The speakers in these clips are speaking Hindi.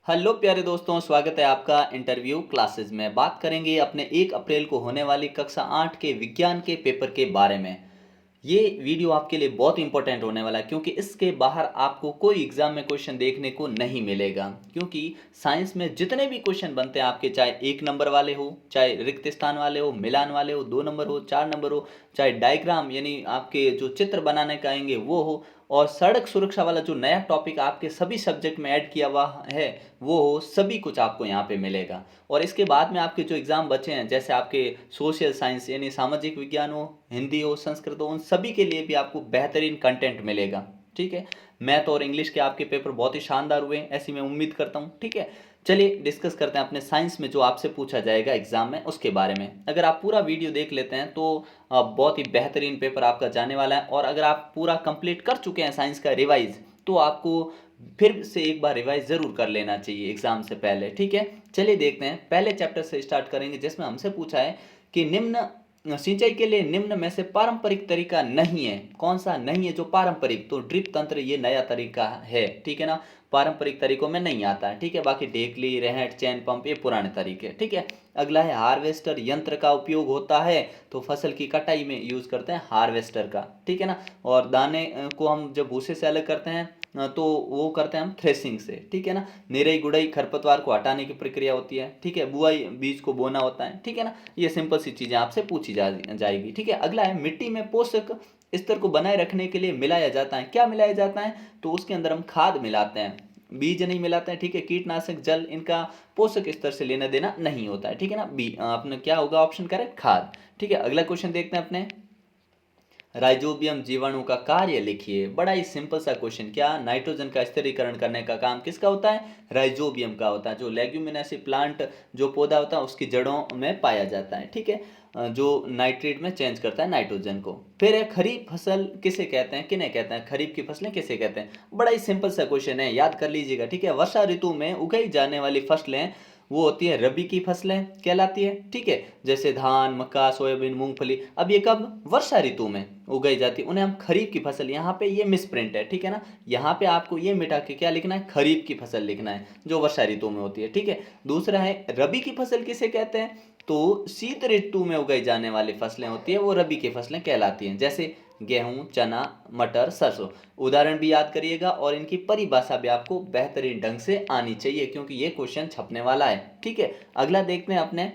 हेलो प्यारे दोस्तों, स्वागत है आपका इंटरव्यू क्लासेस में। बात करेंगे अपने 1 अप्रैल को होने वाली कक्षा 8 के विज्ञान के पेपर के बारे में। ये वीडियो आपके लिए बहुत इंपॉर्टेंट होने वाला है क्योंकि इसके बाहर आपको कोई एग्जाम में क्वेश्चन देखने को नहीं मिलेगा। क्योंकि साइंस में जितने भी क्वेश्चन बनते हैं आपके, चाहे 1 नंबर वाले हो, चाहे रिक्त स्थान वाले हो, मिलान वाले हो, 2 नंबर हो, 4 नंबर हो, चाहे डायग्राम यानी आपके जो चित्र बनाने का आएंगे वो हो, और सड़क सुरक्षा वाला जो नया टॉपिक आपके सभी सब्जेक्ट में ऐड किया हुआ है वो हो, सभी कुछ आपको यहाँ पे मिलेगा। और इसके बाद में आपके जो एग्ज़ाम बचे हैं, जैसे आपके सोशल साइंस यानी सामाजिक विज्ञान हो, हिंदी हो, संस्कृत हो, उन सभी के लिए भी आपको बेहतरीन कंटेंट मिलेगा। ठीक है। मैथ और इंग्लिश के आपके पेपर बहुत ही शानदार हुए, ऐसी मैं उम्मीद करता हूँ। ठीक है, चलिए डिस्कस करते हैं अपने साइंस में जो आपसे पूछा जाएगा एग्जाम में उसके बारे में। अगर आप पूरा वीडियो देख लेते हैं तो बहुत ही बेहतरीन पेपर आपका जाने वाला है। और अगर आप पूरा कंप्लीट कर चुके हैं साइंस का रिवाइज, तो आपको फिर से एक बार रिवाइज जरूर कर लेना चाहिए एग्जाम से पहले। ठीक है, चलिए देखते हैं। पहले चैप्टर से स्टार्ट करेंगे जिसमें हमसे पूछा है कि निम्न सिंचाई के लिए निम्न में से पारंपरिक तरीका नहीं है। कौन सा नहीं है जो पारंपरिक? तो ड्रिप तंत्र ये नया तरीका है। ठीक है ना, पारंपरिक तरीकों में नहीं आता है। ठीक है, बाकी ढेकली, रहट, चैन पंप ये पुराने तरीके। ठीक है, अगला है हार्वेस्टर यंत्र का उपयोग होता है। तो फसल की कटाई में यूज करते हैं हार्वेस्टर का। ठीक है ना, और दाने को हम जब भूसे से अलग करते हैं तो वो करते हैं हम थ्रेसिंग से। ठीक है ना, निराई गुड़ाई खरपतवार को हटाने की प्रक्रिया होती है। ठीक है, बुआई बीज को बोना होता है। ठीक है ना, ये सिंपल सी चीजें आपसे पूछी जाएगी। ठीक है, अगला है मिट्टी में पोषक स्तर को बनाए रखने के लिए मिलाया जाता है। क्या मिलाया जाता है? तो उसके अंदर हम खाद मिलाते हैं, बीज नहीं मिलाते हैं। ठीक है, कीटनाशक, जल, इनका पोषक स्तर से लेना देना नहीं होता है। ठीक है ना, बी अपने क्या होगा ऑप्शन करेक्ट, खाद। ठीक है, अगला क्वेश्चन देखते हैं अपने। राइजोबियम जीवाणु का कार्य लिखिए। बड़ा ही सिंपल सा क्वेश्चन। क्या नाइट्रोजन का स्थिरीकरण करने का काम किसका होता है? राइजोबियम का होता है, जो लेग्यूमिनेसी प्लांट जो पौधा होता है उसकी जड़ों में पाया जाता है। ठीक है, जो नाइट्रेट में चेंज करता है नाइट्रोजन को। फिर है खरीफ फसल किसे कहते हैं, किन्हें कहते हैं? खरीफ की फसलें किसे कहते हैं? बड़ा ही सिंपल सा क्वेश्चन है, याद कर लीजिएगा। ठीक है, वर्षा ऋतु में उगाई जाने वाली फसलें वो होती है रबी की फसलें कहलाती है। ठीक है, जैसे धान, मक्का, सोयाबीन, मूंगफली। अब ये कब? वर्षा ऋतु में उगाई जाती है, उन्हें हम खरीफ की फसल। यहाँ पे ये मिस प्रिंट है। ठीक है ना, यहाँ पे आपको ये मिटा के क्या लिखना है? खरीफ की फसल लिखना है जो वर्षा ऋतु में होती है। ठीक है, दूसरा है रबी की फसल किसे कहते हैं? तो शीत ऋतु में उगाई जाने वाली फसलें होती है वो रबी की फसलें कहलाती हैं, जैसे गेहूं, चना, मटर, सरसों। उदाहरण भी याद करिएगा और इनकी परिभाषा भी आपको बेहतरीन ढंग से आनी चाहिए क्योंकि ये क्वेश्चन छपने वाला है। ठीक है, अगला देखते हैं अपने।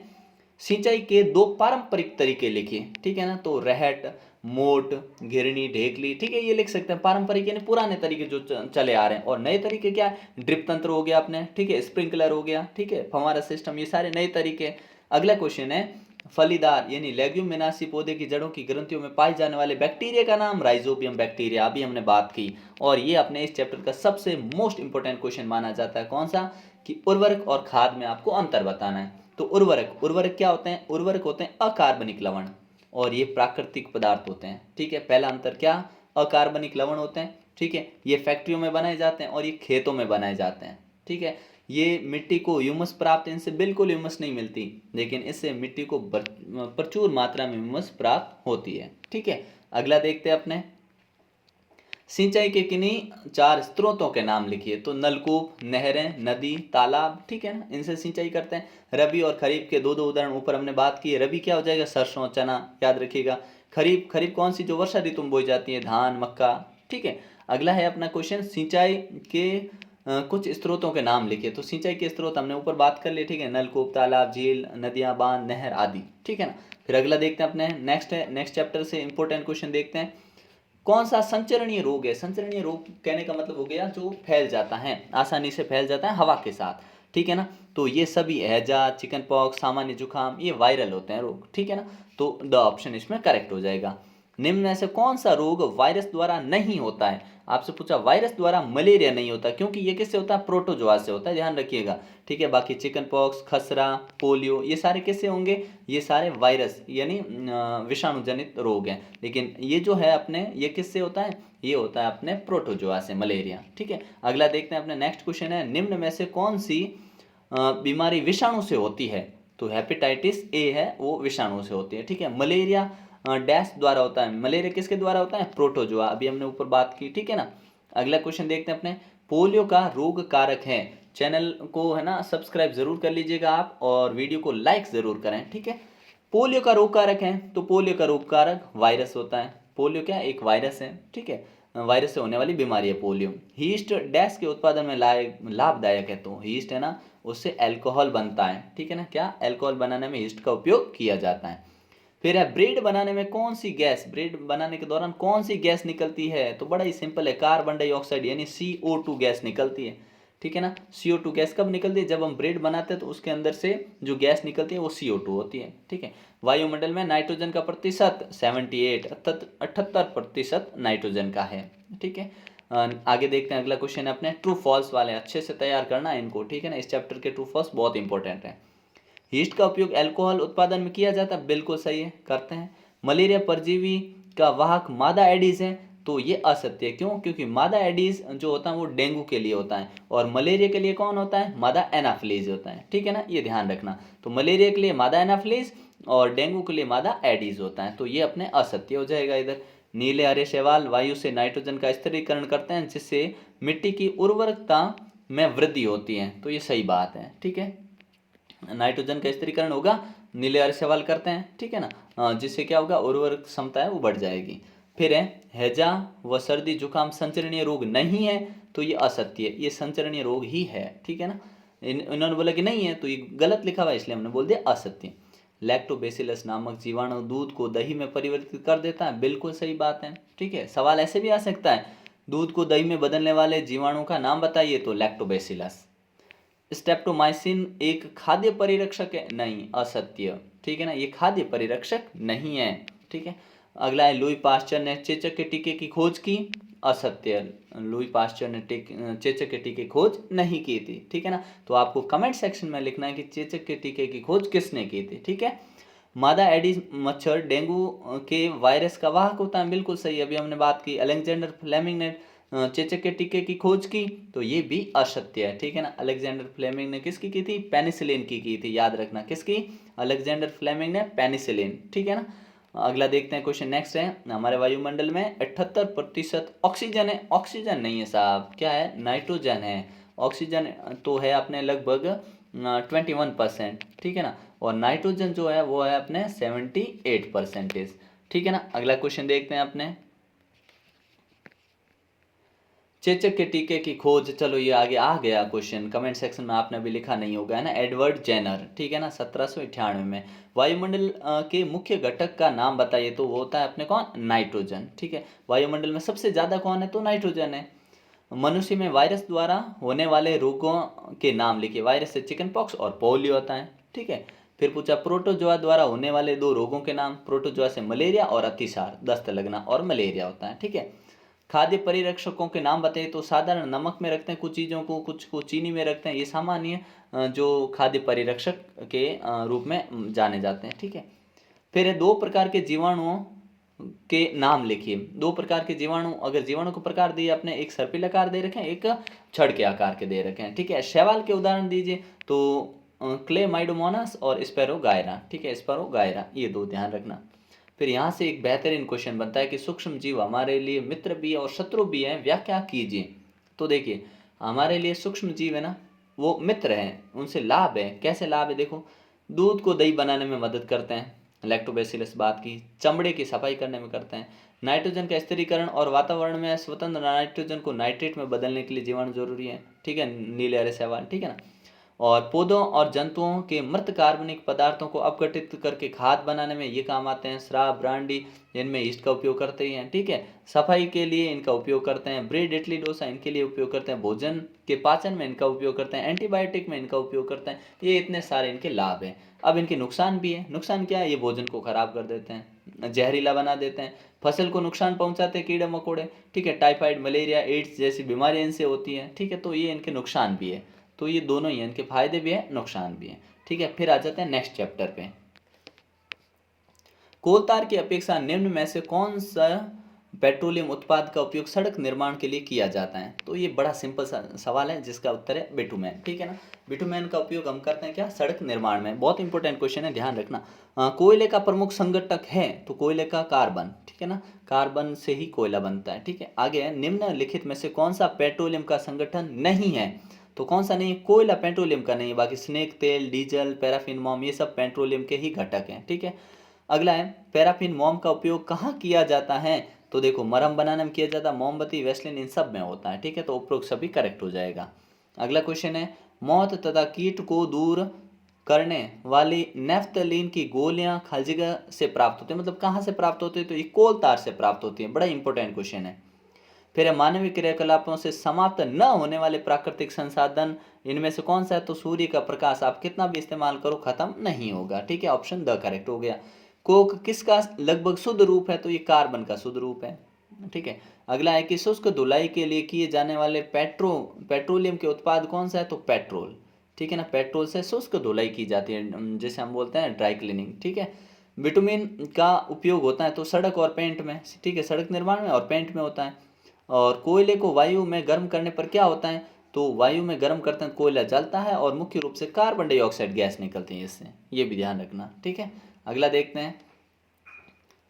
सिंचाई के 2 पारंपरिक तरीके लिखिए। ठीक है ना, तो रहट, मोट, घिरनी, ढेकली। ठीक है, ये लिख सकते हैं। पारंपरिक यानी पुराने तरीके जो चले आ रहे हैं, और नए तरीके क्या है? ड्रिप तंत्र हो गया अपने। ठीक है, स्प्रिंकलर हो गया। ठीक है, फव्वारा सिस्टम, ये सारे नए तरीके। अगला क्वेश्चन है फलीदार यानी लेग्यूमिनासी पौधे की जड़ों की ग्रंथियों में पाए जाने वाले बैक्टीरिया का नाम? Rhizobium bacteria. अभी हमने बात की, और ये अपने इस चैप्टर का सबसे मोस्ट इंपोर्टेंट क्वेश्चन माना जाता है। कौन सा? कि उर्वरक और खाद में आपको अंतर बताना है। तो उर्वरक, उर्वरक क्या होते हैं? उर्वरक होते हैं अकार्बनिक लवण, और ये प्राकृतिक पदार्थ होते हैं। ठीक है, पहला अंतर क्या? अकार्बनिक लवण होते हैं। ठीक है, ये फैक्ट्रियों में बनाए जाते हैं और ये खेतों में बनाए जाते हैं। ठीक है, ये मिट्टी को ह्यूमस प्राप्त, इनसे बिल्कुल ह्यूमस नहीं मिलती, लेकिन इससे मिट्टी को प्रचुर मात्रा में ह्यूमस प्राप्त होती है। ठीक है, अगला देखते हैं अपने। सिंचाई के किन्हीं 4 स्रोतों के नाम लिखिए। तो नलकूप, नहरें, नदी, तालाब। ठीक है ना, इनसे सिंचाई करते हैं। रबी और खरीफ के 2 उदाहरण ऊपर हमने बात की है। रबी क्या हो जाएगा? सरसों, चना, याद रखिएगा। खरीफ, खरीफ कौन सी? जो वर्षा ऋतु में बोई जाती है, धान, मक्का। ठीक है, अगला है अपना क्वेश्चन, सिंचाई के कुछ स्रोतों के नाम लिखिए। तो सिंचाई के स्रोत हमने ऊपर बात कर लिए। ठीक है, नलकूप, तालाब, झील, नदियां, बांध, नहर आदि। ठीक है ना, फिर अगला देखते हैं अपने। नेक्स्ट चैप्टर से इंपॉर्टेंट क्वेश्चन देखते हैं। कौन सा संचरणीय रोग है? संचरणीय रोग कहने का मतलब हो गया जो फैल जाता है, आसानी से फैल जाता है हवा के साथ। ठीक है ना, तो ये सभी हैजा, चिकन पॉक्स, सामान्य जुकाम, ये वायरल होते हैं रोग। ठीक है ना, तो द ऑप्शन इसमें करेक्ट हो जाएगा। निम्न में से कौन सा रोग वायरस द्वारा नहीं होता है? आपसे पूछा वायरस द्वारा मलेरिया नहीं होता, क्योंकि ये किससे होता है? प्रोटोजोआ से होता है, ध्यान रखिएगा। ठीक है, बाकी चिकन पॉक्स, खसरा, पोलियो, ये सारे किससे होंगे? ये सारे वायरस यानी विषाणु जनित रोग हैं। लेकिन ये जो है अपने, ये किससे होता है? ये होता है अपने प्रोटोजोआ से, मलेरिया। ठीक है, अगला देखते हैं अपने। नेक्स्ट क्वेश्चन है, निम्न में से कौन सी बीमारी विषाणु से होती है? तो हेपेटाइटिस ए है वो विषाणु से होती है। ठीक है, मलेरिया डैश द्वारा होता है। मलेरिया किसके द्वारा होता है? प्रोटोजोआ, अभी हमने ऊपर बात की। ठीक है ना, अगला क्वेश्चन देखते हैं अपने। पोलियो का रोग कारक है, चैनल को है ना सब्सक्राइब ज़रूर कर लीजिएगा आप, और वीडियो को लाइक ज़रूर करें, ठीक है। पोलियो का रोग कारक है, तो पोलियो का रोग कारक वायरस होता है। पोलियो क्या एक वायरस है, ठीक है, वायरस से होने वाली बीमारी है पोलियो। हीस्ट डैश के उत्पादन में लाभदायक है, तो हीस्ट है ना उससे अल्कोहल बनता है, ठीक है ना, क्या अल्कोहल बनाने में हीस्ट का उपयोग किया जाता है। फिर है ब्रेड बनाने में कौन सी गैस, ब्रेड बनाने के दौरान कौन सी गैस निकलती है, तो बड़ा ही सिंपल है, कार्बन डाइऑक्साइड यानी CO2 गैस निकलती है, ठीक है ना। CO2 गैस कब निकलती है, जब हम ब्रेड बनाते हैं तो उसके अंदर से जो गैस निकलती है वो CO2 होती है, ठीक है। वायुमंडल में नाइट्रोजन का प्रतिशत 78 नाइट्रोजन का है, ठीक है। आगे देखते हैं, अगला क्वेश्चन है अपने ट्रू फॉल्स वाले, अच्छे से तैयार करना है इनको, ठीक है ना, इस चैप्टर के ट्रू फॉल्स बहुत इंपॉर्टेंट है। यीस्ट का उपयोग अल्कोहल उत्पादन में किया जाता है, बिल्कुल सही है, करते हैं। मलेरिया परजीवी का वाहक मादा एडीज है, तो ये असत्य है, क्यों, क्योंकि मादा एडीज जो होता है वो डेंगू के लिए होता है, और मलेरिया के लिए कौन होता है, मादा एनाफिलीज होता है, ठीक है ना, ये ध्यान रखना। तो मलेरिया के लिए मादा एनाफिलीज और डेंगू के लिए मादा एडीज होता है, तो ये अपने असत्य हो जाएगा इधर। नीले हरे शैवाल वायु से नाइट्रोजन का स्थिरीकरण करते हैं, जिससे मिट्टी की उर्वरकता में वृद्धि होती है, तो ये सही बात है, ठीक है। नाइट्रोजन का स्थिरीकरण होगा, नीले हरे सवाल करते हैं, ठीक है ना, जिससे क्या होगा, उर्वरक क्षमता है वो बढ़ जाएगी। फिर है हैजा व सर्दी जुकाम संचरणीय रोग नहीं है, तो ये असत्य है, ये संचरणीय रोग ही है, ठीक है ना। इन्होंने बोला कि नहीं है, तो ये गलत लिखा हुआ है, इसलिए हमने बोल दिया असत्य। लैक्टोबैसिलस नामक जीवाणु दूध को दही में परिवर्तित कर देता है, बिल्कुल सही बात है, ठीक है। सवाल ऐसे भी आ सकता है, दूध को दही में बदलने वाले जीवाणु का नाम बताइए, तो लैक्टोबैसिलस। स्टेप्टोमाइसिन एक खाद्य परिरक्षक है, नहीं, असत्य, ठीक है ना, ये खाद्य परिरक्षक नहीं है, ठीक है। अगला है लुई पास्चर ने चेचक के टीके की खोज की, असत्य, लुई पास्चर ने चेचक के टीके की खोज नहीं की थी, ठीक है ना। तो आपको कमेंट सेक्शन में लिखना है कि चेचक के टीके की खोज किसने की थी, ठीक है। मादा एडिस मच्छर डेंगू के वायरस का वाहक होता है, बिल्कुल सही, अभी हमने बात की। अलेक्जेंडर फ्लेमिंग ने चेचक के टीके की खोज की, तो ये भी असत्य है, ठीक है ना। अलेक्जेंडर फ्लेमिंग ने किसकी की थी, पेनिसिलिन की थी, याद रखना, किसकी, अलेक्जेंडर फ्लेमिंग ने पेनिसिलिन, ठीक है ना। अगला देखते हैं क्वेश्चन, नेक्स्ट है, हमारे वायुमंडल में 78% ऑक्सीजन है, ऑक्सीजन नहीं है साहब, क्या है, नाइट्रोजन है। ऑक्सीजन तो है अपने लगभग 21%, ठीक है ना, और नाइट्रोजन जो है वो है अपने 78%, ठीक है ना। अगला क्वेश्चन देखते हैं अपने, चेचक के टीके की खोज, चलो ये आगे आ गया क्वेश्चन, कमेंट सेक्शन में आपने अभी लिखा नहीं होगा, है ना, एडवर्ड जेनर, ठीक है ना, 1798 में। वायुमंडल के मुख्य घटक का नाम बताइए, तो वो होता है अपने कौन, नाइट्रोजन, ठीक है। वायुमंडल में सबसे ज्यादा कौन है, तो नाइट्रोजन है। मनुष्य में वायरस द्वारा होने वाले रोगों के नाम लिखिए, वायरस से चिकन पॉक्स और पोलियो होता है, ठीक है। फिर पूछा प्रोटोजोआ द्वारा होने वाले दो रोगों के नाम, प्रोटोजोआ से मलेरिया और अतिसार, दस्त लगना और मलेरिया होता है, ठीक है। खाद्य परिरक्षकों के नाम बताइए, तो साधारण नमक में रखते हैं कुछ चीज़ों को, कुछ को चीनी में रखते हैं, ये सामान्य जो खाद्य परिरक्षक के रूप में जाने जाते हैं, ठीक है। फिर दो प्रकार के जीवाणुओं के नाम लिखिए, दो प्रकार के जीवाणु, अगर जीवाणु को प्रकार दिए अपने, एक सर्पिल आकार दे रखे हैं, एक छड़ के आकार के दे रखे हैं, ठीक है। शैवाल के उदाहरण दीजिए, तो क्लेमाइडोमोनास और स्पेरोगायरा, ठीक है, स्पेरोगायरा, ये दो ध्यान रखना। फिर यहाँ से एक बेहतरीन क्वेश्चन बनता है कि सूक्ष्म जीव हमारे लिए मित्र भी है और शत्रु भी है, व्याख्या कीजिए। तो देखिए, हमारे लिए सूक्ष्म जीव है ना वो मित्र हैं, उनसे लाभ है, कैसे लाभ है, देखो, दूध को दही बनाने में मदद करते हैं, लैक्टोबैसिलस बात की, चमड़े की सफाई करने में करते हैं, नाइट्रोजन का स्थिरीकरण और वातावरण में स्वतंत्र नाइट्रोजन को नाइट्रेट में बदलने के लिए जीवाणु जरूरी है, ठीक है, नीले हरे शैवाल, ठीक है ना। और पौधों और जंतुओं के मृत कार्बनिक पदार्थों को अपघटित करके खाद बनाने में ये काम आते हैं। शराब, ब्रांडी, इनमें ईस्ट का उपयोग करते ही हैं, ठीक है। सफाई के लिए इनका उपयोग करते हैं, ब्रेड, इडली, डोसा इनके लिए उपयोग करते हैं, भोजन के पाचन में इनका उपयोग करते हैं, एंटीबायोटिक में इनका उपयोग करते हैं, ये इतने सारे इनके लाभ हैं। अब इनके नुकसान भी है, नुकसान क्या है, ये भोजन को खराब कर देते हैं, जहरीला बना देते हैं, फसल को नुकसान पहुंचाते हैं कीड़े मकोड़े, ठीक है, टाइफाइड, मलेरिया, एड्स जैसी बीमारियां इनसे होती हैं, ठीक है, तो ये इनके नुकसान भी है। तो ये दोनों ही हैं, इनके फायदे भी हैं, नुकसान भी हैं, ठीक है। फिर आ जाते हैं नेक्स्ट चैप्टर पे। कोल तार की अपेक्षा निम्न में से कौन सा पेट्रोलियम उत्पाद का उपयोग सड़क निर्माण के लिए किया जाता है, तो ये बड़ा सिंपल सवाल है जिसका उत्तर है बिटुमेन, ठीक है ना। बिटुमेन का उपयोग हम करते हैं क्या, सड़क निर्माण में, बहुत इंपॉर्टेंट क्वेश्चन है, ध्यान रखना। कोयले का प्रमुख संघटक है, तो कोयले का कार्बन, ठीक है ना, कार्बन से ही कोयला बनता है, ठीक है। आगे निम्नलिखित में से कौन सा पेट्रोलियम का संगठन नहीं है, तो कौन सा नहीं है? कोयला पेट्रोलियम का नहीं है। बाकी स्नेक तेल, डीजल, पैराफिन, मोम, ये सब पेट्रोलियम के ही घटक हैं। ठीक है। अगला है, पैराफिन मोम का उपयोग कहाँ किया जाता है? तो देखो, मरहम बनाने में किया जाता है, मोमबत्ती, वैसलीन, इन सब में होता है। ठीक है, तो उपरोक्त सभी करेक्ट हो जाएगा। अगला क्वेश्चन है, मौत तथा कीट को दूर करने वाली नेफ्थलीन की गोलियां खाली जगह से प्राप्त होती है, मतलब कहाँ से प्राप्त होती है? तो ये कोल तार से प्राप्त होती है। बड़ा इंपॉर्टेंट क्वेश्चन है। फिर है, मानवीय क्रियाकलापों से समाप्त न होने वाले प्राकृतिक संसाधन इनमें से कौन सा है? तो सूर्य का प्रकाश। आप कितना भी इस्तेमाल करो खत्म नहीं होगा। ठीक है, ऑप्शन द करेक्ट हो गया। कोक किसका लगभग शुद्ध रूप है? तो ये कार्बन का शुद्ध रूप है। ठीक है। अगला है कि शुष्क धुलाई के लिए किए जाने वाले पेट्रोलियम के उत्पाद कौन सा है? तो पेट्रोल। ठीक है ना, पेट्रोल से शुष्क धुलाई की जाती है, जैसे हम बोलते हैं ड्राई क्लीनिंग। ठीक है। विटामिन का उपयोग होता है तो सड़क और पेंट में। ठीक है, सड़क निर्माण में और पेंट में होता है। और कोयले को वायु में गर्म करने पर क्या होता है? तो वायु में गर्म करते हैं, कोयला जलता है और मुख्य रूप से कार्बन डाइऑक्साइड गैस निकलती है इससे। ये भी ध्यान रखना। ठीक है। अगला देखते हैं,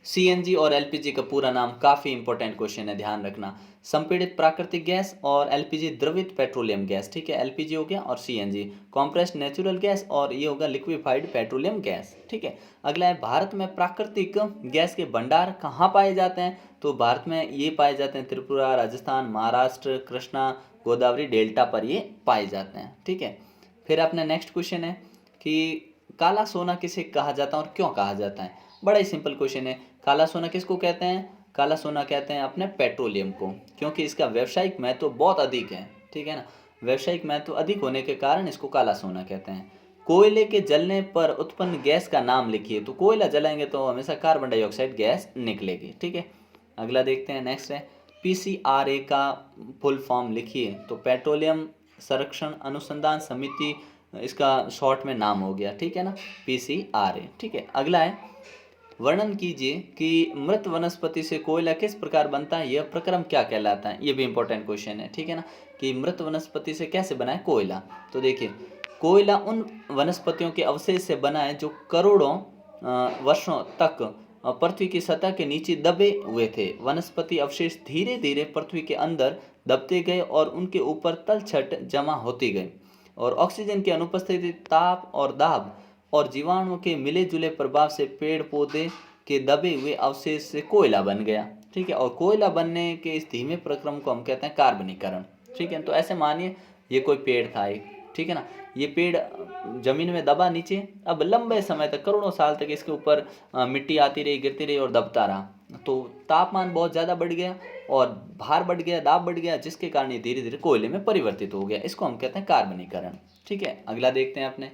सीएनजी और एलपीजी का पूरा नाम। काफ़ी इंपॉर्टेंट क्वेश्चन है, ध्यान रखना। संपीड़ित प्राकृतिक गैस और एलपीजी द्रवित पेट्रोलियम गैस। ठीक है, एलपीजी हो गया और सीएनजी कॉम्प्रेस्ड नेचुरल गैस, और ये होगा लिक्विफाइड पेट्रोलियम गैस। ठीक है। अगला है, भारत में प्राकृतिक गैस के भंडार कहाँ पाए जाते हैं? तो भारत में ये पाए जाते हैं त्रिपुरा, राजस्थान, महाराष्ट्र, कृष्णा, गोदावरी डेल्टा पर ये पाए जाते हैं। ठीक है। फिर अपना नेक्स्ट क्वेश्चन है कि काला सोना किसे कहा जाता है और क्यों कहा जाता है? बड़ा ही सिंपल क्वेश्चन है। काला सोना किसको कहते हैं? काला सोना कहते हैं अपने पेट्रोलियम को, क्योंकि इसका व्यावसायिक महत्व बहुत अधिक है। ठीक है ना, व्यावसायिक महत्व अधिक होने के कारण इसको काला सोना कहते हैं। कोयले के जलने पर उत्पन्न गैस का नाम लिखिए। तो कोयला जलाएंगे तो हमेशा कार्बन डाइऑक्साइड गैस निकलेगी। ठीक है। अगला देखते हैं, नेक्स्ट है, पीसीआरए का फुल फॉर्म लिखिए। तो पेट्रोलियम संरक्षण अनुसंधान समिति इसका शॉर्ट में नाम हो गया। ठीक है ना, पीसीआरए। ठीक है। अगला है, वर्णन कीजिए कि मृत वनस्पति से कोयला किस प्रकार बनता है, यह प्रक्रम क्या कहलाता है? ये भी इंपॉर्टेंट क्वेश्चन है। ठीक है ना, कि मृत वनस्पति से कैसे बना है कोयला? तो देखिए, कोयला उन वनस्पतियों के अवशेष से बना है जो करोड़ों वर्षों तक पृथ्वी की सतह के नीचे दबे हुए थे। वनस्पति अवशेष धीरे धीरे पृथ्वी के अंदर दबते गए और उनके ऊपर तलछट जमा होती गई, और ऑक्सीजन की अनुपस्थिति, ताप और दाब और जीवाणुओं के मिले जुले प्रभाव से पेड़ पौधे के दबे हुए अवशेष से कोयला बन गया। ठीक है, और कोयला बनने के इस धीमे प्रक्रम को हम कहते हैं कार्बनीकरण। ठीक है, तो ऐसे मानिए ये कोई पेड़ था एक। ठीक है ना, ये पेड़ जमीन में दबा नीचे, अब लंबे समय तक, करोड़ों साल तक इसके ऊपर मिट्टी आती रही, गिरती रही और दबता रहा, तो तापमान बहुत ज़्यादा बढ़ गया और भार बढ़ गया, दाब बढ़ गया, जिसके कारण ये धीरे धीरे कोयले में परिवर्तित हो गया। इसको हम कहते हैं कार्बनीकरण। ठीक है। अगला देखते हैं अपने,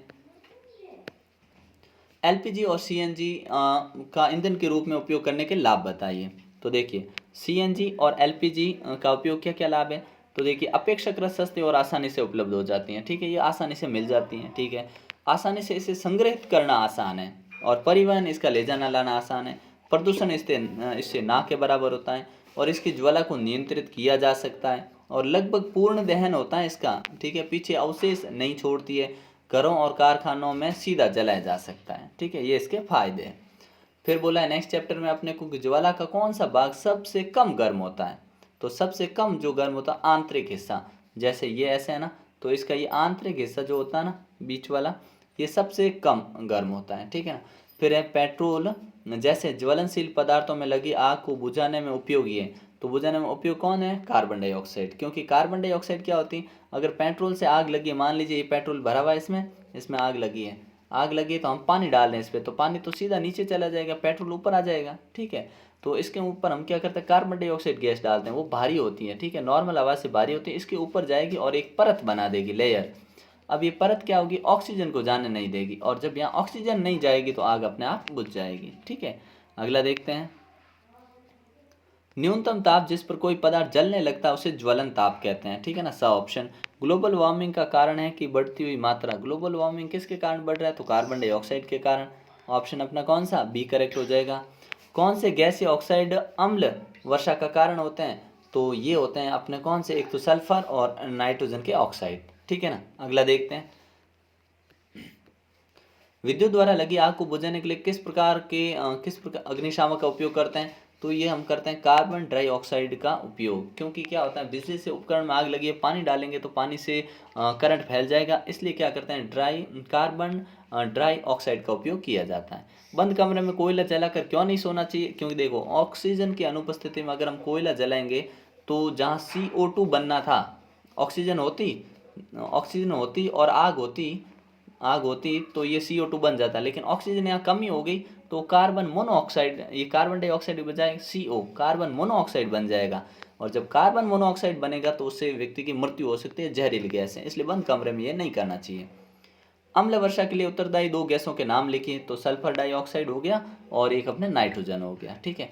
एलपीजी और सीएनजी का ईंधन के रूप में उपयोग करने के लाभ बताइए। तो देखिए, सीएनजी और एलपीजी का उपयोग क्या क्या लाभ है? तो देखिए, अपेक्षाकृत सस्ते और आसानी से उपलब्ध हो जाती हैं। ठीक है, ये आसानी से मिल जाती हैं। ठीक है, आसानी से इसे संग्रहित करना आसान है, और परिवहन इसका ले जाना लाना आसान है। प्रदूषण इससे ना के बराबर होता है, और इसकी ज्वाला को नियंत्रित किया जा सकता है, और लगभग पूर्ण दहन होता है इसका। ठीक है, पीछे अवशेष नहीं छोड़ती है, घरों और कारखानों में सीधा जलाया जा सकता है। ठीक है, ये इसके फायदे हैं। फिर बोला है नेक्स्ट चैप्टर में अपने को कि ज्वाला का कौन सा भाग सबसे कम गर्म होता है? तो सबसे कम जो गर्म होता है आंतरिक हिस्सा, जैसे ये ऐसे है ना, तो इसका ये आंतरिक हिस्सा जो होता है ना, बीच वाला, ये सबसे कम गर्म होता है। ठीक है ना। फिर है पेट्रोल जैसे ज्वलनशील पदार्थों में लगी आग को बुझाने में उपयोगी है। तो बुझाने में उपयोग कौन है? कार्बन डाइऑक्साइड, क्योंकि कार्बन डाइऑक्साइड क्या होती है, अगर पेट्रोल से आग लगी, मान लीजिए ये पेट्रोल भरा हुआ है, इसमें आग लगी है, तो हम पानी डाल रहे हैं इस पर, तो पानी तो सीधा नीचे चला जाएगा, पेट्रोल ऊपर आ जाएगा। ठीक है, तो इसके ऊपर हम क्या करते हैं, कार्बन डाइऑक्साइड गैस डालते हैं, वो भारी होती है। ठीक है, नॉर्मल हवा से भारी होती है, इसके ऊपर जाएगी और एक परत बना देगी, लेयर। अब ये परत क्या होगी, ऑक्सीजन को जाने नहीं देगी, और जब यहाँ ऑक्सीजन नहीं जाएगी तो आग अपने आप बुझ जाएगी। ठीक है। अगला देखते हैं, न्यूनतम ताप जिस पर कोई पदार्थ जलने लगता है उसे ज्वलन ताप कहते हैं। ठीक है ना, सा ऑप्शन। ग्लोबल वार्मिंग का कारण है कि बढ़ती हुई मात्रा। ग्लोबल वार्मिंग किसके कारण बढ़ रहा है? तो कार्बन डाइऑक्साइड के कारण। ऑप्शन अपना कौन सा, बी करेक्ट हो जाएगा। कौन से गैसीय ऑक्साइड अम्ल वर्षा का कारण होते हैं? तो ये होते हैं अपने कौन से, एक तो सल्फर और नाइट्रोजन के ऑक्साइड। ठीक है ना। अगला देखते हैं, विद्युत द्वारा लगी आग को बुझाने के लिए किस प्रकार अग्निशामक का उपयोग करते हैं? तो ये हम करते हैं कार्बन डाइऑक्साइड का उपयोग, क्योंकि क्या होता है बिजली से उपकरण में आग लगी है, पानी डालेंगे तो पानी से करंट फैल जाएगा, इसलिए क्या करते हैं कार्बन डाइऑक्साइड का उपयोग किया जाता है। बंद कमरे में कोयला जलाकर क्यों नहीं सोना चाहिए? क्योंकि देखो ऑक्सीजन की अनुपस्थिति में अगर हम कोयला जलाएंगे तो जहाँ CO2 बनना था, ऑक्सीजन होती और आग होती तो ये CO2 बन जाता, लेकिन ऑक्सीजन यहाँ कमी हो गई तो कार्बन मोनोऑक्साइड, ये कार्बन डाइऑक्साइड बजाय CO कार्बन मोनोऑक्साइड बन जाएगा, और जब कार्बन मोनोऑक्साइड बनेगा तो उससे व्यक्ति की मृत्यु हो सकती है, जहरीली गैस है, इसलिए बंद कमरे में ये नहीं करना चाहिए। अम्ल वर्षा के लिए उत्तरदायी 2 गैसों के नाम लिखिए, तो सल्फर डाइऑक्साइड हो गया और एक अपने नाइट्रोजन हो गया। ठीक है,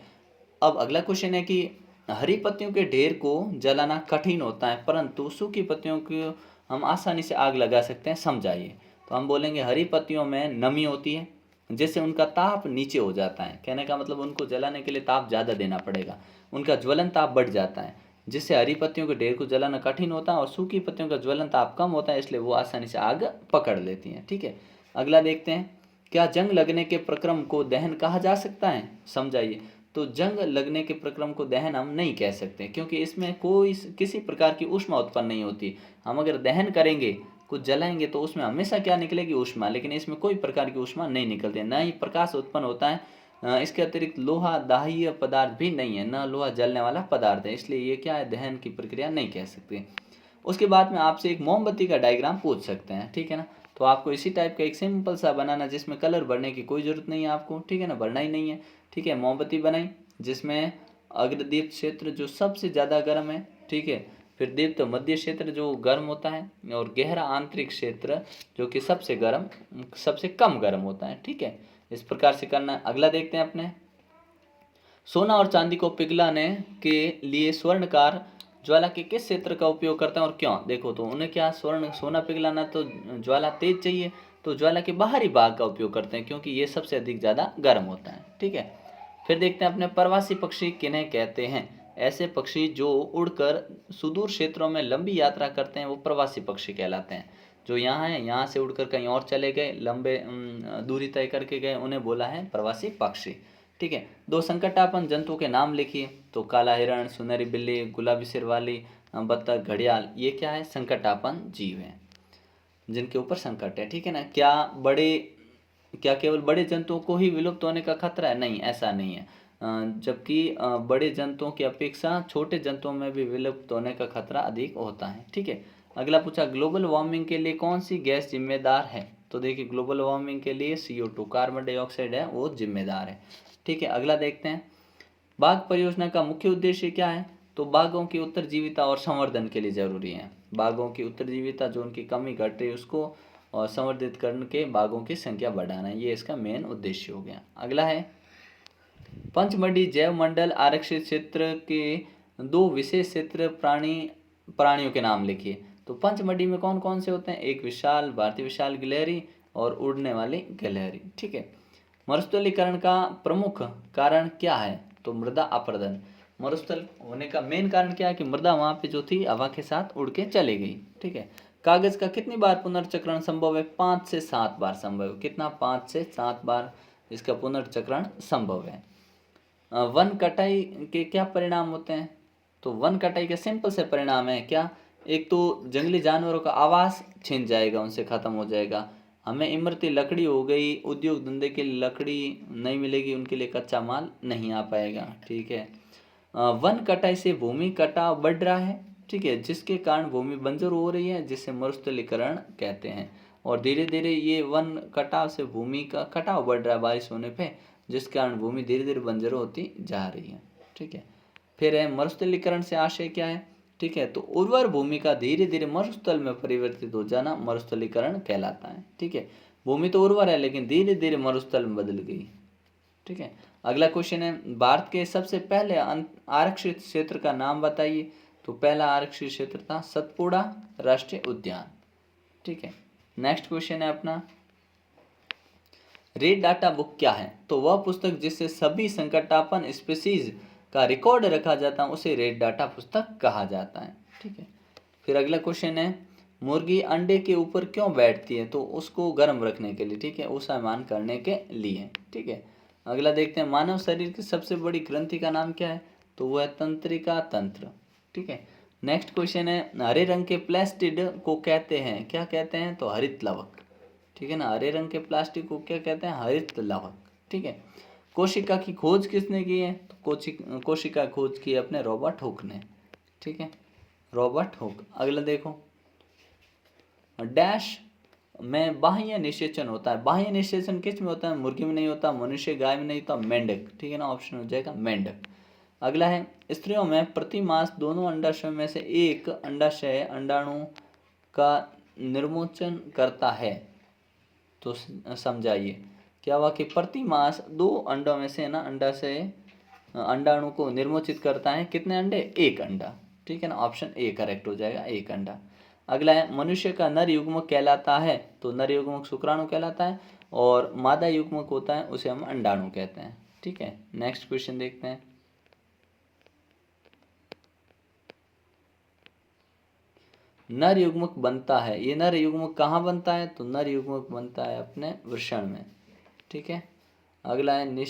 अब अगला क्वेश्चन है कि हरी पत्तियों के ढेर को जलाना कठिन होता है परंतु सूखी पत्तियों को हम आसानी से आग लगा सकते हैं, समझाइए। तो हम बोलेंगे हरी पत्तियों में नमी होती है जिससे उनका ताप नीचे हो जाता है, कहने का मतलब उनको जलाने के लिए ताप ज़्यादा देना पड़ेगा, उनका ज्वलन ताप बढ़ जाता है, जिससे हरी पत्तियों के ढेर को जलाना कठिन होता है, और सूखी पत्तियों का ज्वलन ताप कम होता है, इसलिए वो आसानी से आग पकड़ लेती हैं। ठीक है, अगला देखते हैं, क्या जंग लगने के प्रक्रम को दहन कहा जा सकता है? समझाइए। तो जंग लगने के प्रक्रम को दहन हम नहीं कह सकते, क्योंकि इसमें कोई किसी प्रकार की ऊष्मा उत्पन्न नहीं होती। हम अगर दहन करेंगे, कुछ जलाएंगे, तो उसमें हमेशा क्या निकलेगी? ऊष्मा, लेकिन इसमें कोई प्रकार की ऊष्मा नहीं निकलती है, न ही प्रकाश उत्पन्न होता है। इसके अतिरिक्त लोहा दाह्य पदार्थ भी नहीं है, न लोहा जलने वाला पदार्थ है, इसलिए ये क्या है, दहन की प्रक्रिया नहीं कह सकते। उसके बाद में आपसे एक मोमबत्ती का डायग्राम पूछ सकते हैं, ठीक है ना, तो आपको इसी टाइप का एक सिंपल सा बनाना, जिसमें कलर भरने की कोई ज़रूरत नहीं है आपको, ठीक है ना, भरना ही नहीं है। ठीक है, मोमबत्ती बनाई जिसमें अग्रदीप्त क्षेत्र जो सबसे ज़्यादा गर्म है, ठीक है, फिर दीप्त मध्य क्षेत्र जो गर्म होता है, और गहरा आंतरिक क्षेत्र जो कि सबसे कम गर्म होता है। ठीक है, इस प्रकार से करना है। अगला देखते हैं अपने, सोना और चांदी को पिघलाने के लिए स्वर्णकार ज्वाला के किस क्षेत्र का उपयोग करते हैं और क्यों? देखो, तो उन्हें क्या सोना पिघलाना तो ज्वाला तेज चाहिए, तो ज्वाला के बाहरी भाग का उपयोग करते हैं, क्योंकि ये सबसे अधिक ज़्यादा गर्म होता है। ठीक है, फिर देखते हैं अपने प्रवासी पक्षी किन्हें कहते हैं? ऐसे पक्षी जो उड़कर सुदूर क्षेत्रों में लंबी यात्रा करते हैं वो प्रवासी पक्षी कहलाते हैं। जो यहाँ है, यहाँ से उड़कर कहीं और चले गए, लंबे दूरी तय करके गए, उन्हें बोला है प्रवासी पक्षी। ठीक है, 2 संकटापन जंतुओं के नाम लिखिए, तो काला हिरण, सुनहरी बिल्ली, गुलाबी सिर वाली बत्तख, घड़ियाल, ये क्या है? संकटापन जीव हैं जिनके ऊपर संकट है। ठीक है ना, क्या केवल बड़े जंतुओं को ही विलुप्त होने का खतरा है? नहीं, ऐसा नहीं है, जबकि बड़े जंतुओं की अपेक्षा छोटे जंतुओं में भी विलुप्त होने का खतरा अधिक होता है। ठीक है, अगला पूछा, ग्लोबल वार्मिंग के लिए कौन सी गैस जिम्मेदार है? तो देखिए, ग्लोबल वार्मिंग के लिए CO2 कार्बन डाइऑक्साइड है, वो जिम्मेदार है। ठीक है, अगला देखते हैं, बाघ परियोजना का मुख्य उद्देश्य क्या है? तो बाघों की उत्तरजीविता और संवर्धन के लिए जरूरी है। बाघों की उत्तरजीविता, जो उनकी कमी घट रही है उसको और संवर्धित करके बाघों की संख्या बढ़ाना, ये इसका मेन उद्देश्य हो गया। अगला है, पंचमढ़ी जैव मंडल आरक्षित क्षेत्र के 2 विशेष क्षेत्र प्राणियों के नाम लिखिए। तो पंचमढ़ी में कौन कौन से होते हैं? एक भारतीय विशाल गिलहरी और उड़ने वाली गिलहरी। ठीक है, मरुस्थलीकरण का प्रमुख कारण क्या है? तो मृदा अपरदन। मरुस्थल होने का मेन कारण क्या है? कि मृदा वहाँ पे जो थी हवा के साथ उड़ के चली गई। ठीक है, कागज का कितनी बार पुनर्चक्रण संभव है? 5 से 7 बार संभव है। कितना? 5 से 7 बार इसका पुनर्चक्रण संभव है। वन कटाई के क्या परिणाम होते हैं? तो वन कटाई के सिंपल से परिणाम है क्या? एक तो जंगली जानवरों का आवास छिन जाएगा, उनसे खत्म हो जाएगा, हमें इमरती लकड़ी हो गई, उद्योग धंधे के लिए लकड़ी नहीं मिलेगी, उनके लिए कच्चा माल नहीं आ पाएगा। ठीक है, वन कटाई से भूमि कटाव बढ़ रहा है, ठीक है, जिसके कारण भूमि बंजर हो रही है, जिसे मरुस्थलीकरण कहते हैं, और धीरे धीरे ये वन कटाव से भूमि का कटाव बढ़ रहा है बारिश होने पे, जिस कारण भूमि धीरे धीरे बंजर होती जा रही है। ठीक है, फिर है मरुस्थलीकरण से आशय क्या है? ठीक है, तो उर्वर भूमि का धीरे धीरे मरुस्थल में परिवर्तित हो जाना मरुस्थलीकरण कहलाता है। ठीक है, भूमि तो उर्वर है लेकिन धीरे धीरे मरुस्थल में बदल गई। ठीक है, अगला क्वेश्चन है, भारत के सबसे पहले आरक्षित क्षेत्र का नाम बताइए। तो पहला आरक्षित क्षेत्र था सतपुड़ा राष्ट्रीय उद्यान। ठीक है, नेक्स्ट क्वेश्चन है अपना, रेड डाटा बुक क्या है? तो वह पुस्तक जिससे सभी संकटापन स्पीसीज का रिकॉर्ड रखा जाता है उसे रेड डाटा पुस्तक कहा जाता है। ठीक है, फिर अगला क्वेश्चन है, मुर्गी अंडे के ऊपर क्यों बैठती है? तो उसको गर्म रखने के लिए। ठीक है, ऊष्मायन करने के लिए। ठीक है, अगला देखते हैं, मानव शरीर की सबसे बड़ी ग्रंथि का नाम क्या है? तो वो है तंत्रिका तंत्र। ठीक है। नेक्स्ट क्वेश्चन है, हरे रंग के प्लास्टिड को कहते हैं, क्या कहते हैं? तो हरित लवक। ठीक है ना, हरे रंग के प्लास्टिक को क्या कहते हैं? हरित लवक। ठीक है। कोशिका की खोज किसने की है? तो कोशिका खोज की अपने रॉबर्ट हुक ने। ठीक है, रॉबर्ट हुक। अगला देखो, डैश में बाह्य निषेचन होता है। बाह्य निषेचन किस में होता है? मुर्गी में नहीं होता, मनुष्य, गाय में नहीं होता, मेंढक। ठीक है ना, ऑप्शन हो जाएगा मेंढक। अगला है, स्त्रियों में प्रति मास दोनों अंडाशय में से एक अंडाशय अंडाणु का निर्मोचन करता है। तो समझाइए क्या हुआ कि प्रति मास 2 अंडों में से ना अंडाशय अंडाणु को निर्मोचित करता है। कितने अंडे? 1 अंडा। ठीक है ना, ऑप्शन ए करेक्ट हो जाएगा, 1 अंडा। अगला है, मनुष्य का नर युग्मक कहलाता है। तो नर युग्मक शुक्राणु कहलाता है, और मादा युग्मक होता है उसे हम अंडाणु कहते हैं। ठीक है, नेक्स्ट क्वेश्चन देखते हैं, नर युग्मक बनता है। ये नर युग्मक कहाँ बनता है? तो नर युग्मक बनता है अपने वृषण में। ठीक है। अगला है,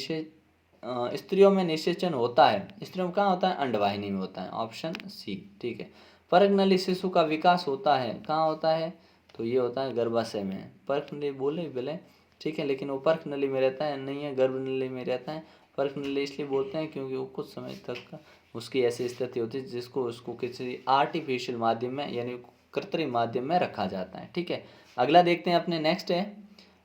स्त्रियों में निषेचन होता है। स्त्रियों में कहाँ होता है? अंडवाहिनी में होता है, ऑप्शन सी। ठीक है। परगनली शिशु का विकास होता है, कहाँ होता है? तो ये होता है गर्भाशय में। परगनली बोले बोले, ठीक है, लेकिन वो परगनली में रहता है, नहीं है गर्भनली में रहता है। परगनली इसलिए बोलते हैं क्योंकि वो कुछ समय तक उसकी ऐसी स्थिति होती है जिसको उसको किसी आर्टिफिशियल माध्यम में यानी कृत्रिम माध्यम में रखा जाता है। ठीक है। अगला देखते हैं अपने, नेक्स्ट है,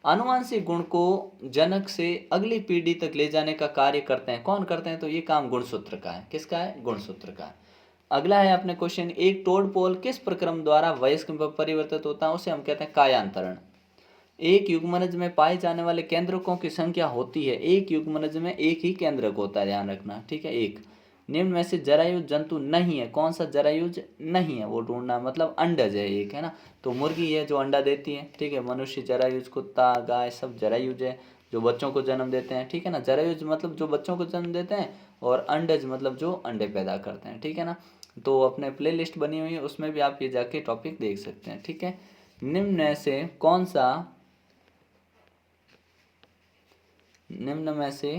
आनुवांशिक गुण को जनक से अगली पीढ़ी तक ले जाने का कार्य करते हैं। कौन करते हैं? तो ये काम गुणसूत्र का है। किसका है? गुणसूत्र का। अगला है अपने क्वेश्चन, एक टोडपोल किस प्रक्रम द्वारा वयस्क में परिवर्तित होता है? उसे हम कहते हैं कायांतरण। एक युग्मनज में पाए जाने वाले केंद्रकों की संख्या होती है, एक युग्मनज में एक ही केंद्रक होता है, ध्यान रखना। ठीक है, एक। निम्न में से जरायुज जंतु नहीं है, कौन सा जरायुज नहीं है वो ढूंढना, मतलब अंडज है एक, है ना। तो मुर्गी है जो अंडा देती है। ठीक है, मनुष्य जरायुज, कुत्ता, गाय सब जरायुज है जो बच्चों को जन्म देते हैं। ठीक है ना, जरायुज मतलब जो बच्चों को जन्म देते हैं, और अंडज मतलब जो अंडे पैदा करते हैं। ठीक है ना, तो अपने प्ले लिस्ट बनी हुई है, उसमें भी आप ये जाके टॉपिक देख सकते हैं। ठीक है, निम्न में से कौन सा, निम्न में से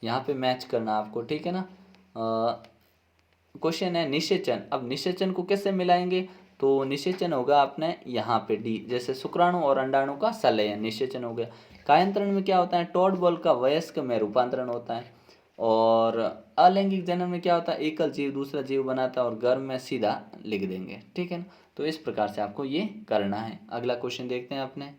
यहाँ पे मैच करना आपको। ठीक है ना, क्वेश्चन है निषेचन। अब निषेचन को कैसे मिलाएंगे? तो निषेचन होगा अपने यहाँ पे डी, जैसे शुक्राणु और अंडाणु का संलयन, निषेचन हो गया। कायांतरण में क्या होता है? टॉड बॉल का वयस्क में रूपांतरण होता है। और अलैंगिक जन्म में क्या होता है? एकल जीव दूसरा जीव बनाता है, और गर्भ में सीधा लिख देंगे। ठीक है ना, तो इस प्रकार से आपको ये करना है। अगला क्वेश्चन देखते हैं अपने,